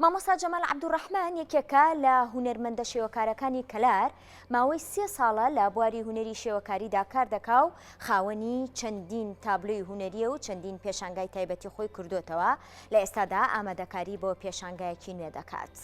مامۆستا جەمال عەبدوڕەحمان یەکێکە لە هونەرمەندە شێوەکارەکانی کەلار ماوەی 3 ساڵە لە بواری هونەری شێوەکاریدا کار دەکا و خاوەنی چەندین تابلۆی هونەریە و چەندین پێشانگای تایبەتی خۆی کردوتەوە لە ئێستادا ئامادەکاری بۆ پێشانگایەکی نوێ دەکات.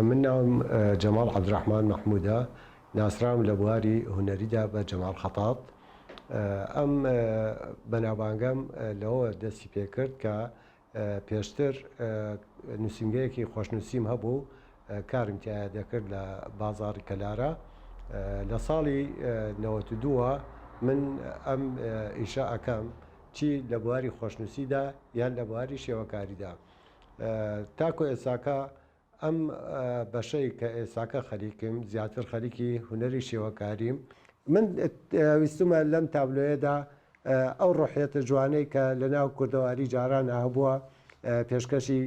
من ناوم جەمال عەبدوڕەحمان محمودە، ناسراوم لە بواری هونەریدا بە جەمال خەتات. ئەم بەناوبانگەم لەوە دەستی پێ کرد کە پێشتر نووسینگەیەکی خۆشنووسیم هەبوو، کارم تایە دەکرد لە بازاڕی کەلارە. لە ساڵی 92 من ئەم ئیشە ئەەکەم، چی لە بواری خۆشنووسیدا یان لە بواری شێوەکاریدا. تاکو ئێساکە ئەم بەشەی کە ئێساکە خەریکم، زیاتر خەریکی هونەری شێوەکاریم. من ویستمە لەم تابلۆیەدا ئەو ڕۆحیەتە جوانەی کە لە ناو کوردەواری جاران هەبووە پێشکەشی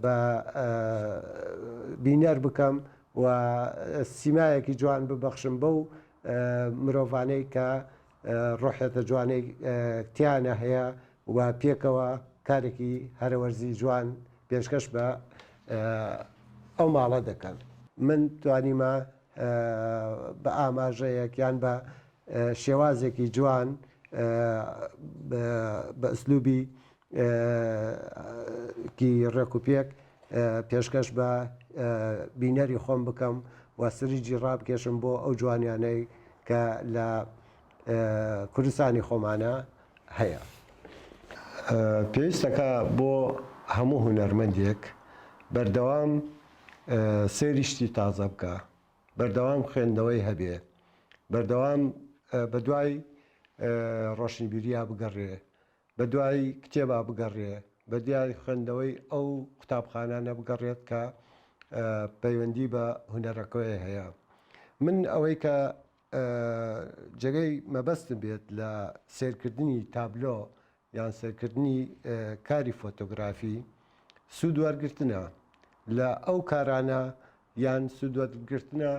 بە بینەر بکەم و سیمایەکی جوان ببەخشم بەو مرۆڤانەی کە ڕۆحیەتە جوانەی تیانە هەیە و پێکەوە کارێکی هەرەوەرزی جوان پێشکەش بە ئەو ماڵە دەکەن. من توانیمە بە ئاماژەیەک یان بە شێوازێکی جوان بە ئەسلوبی کی ڕێک و پێک پێشکەش بە بینەری خۆم بکەم و سریجی ڕابکێشم بۆ ئەو جوانیانەی کە لە کوردستانی خۆمانە هەیە. پێویستەکە بۆ هەموو هونەرمەندێک بەردەوام سەیری شتی تازە بکە، بەردەوام خوێندنەوەی هەبێ، بەردەوام بە دوای ڕۆشنبیریە بگەڕێ، بە دوای کتێبا بگەڕێ، بە دوای خوێندنەوەی ئەو قوتابخانانە بگەڕێت کە پەیوەندی بە هونەرەکەی هەیە. من ئەوەی کە جێگەی مەبەستم بێت لە سیرکردنی تابلۆ یان سیرکردنی کاری فۆتۆگرافی سوود وەرگرتنە لە ئەو کارانە یان سوود وەرگرتنە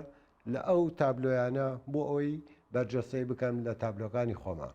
لە ئەو تابلۆیانە بۆ ئەوەی بەرجەستەی بکەم لە تابلۆکانی خۆمان.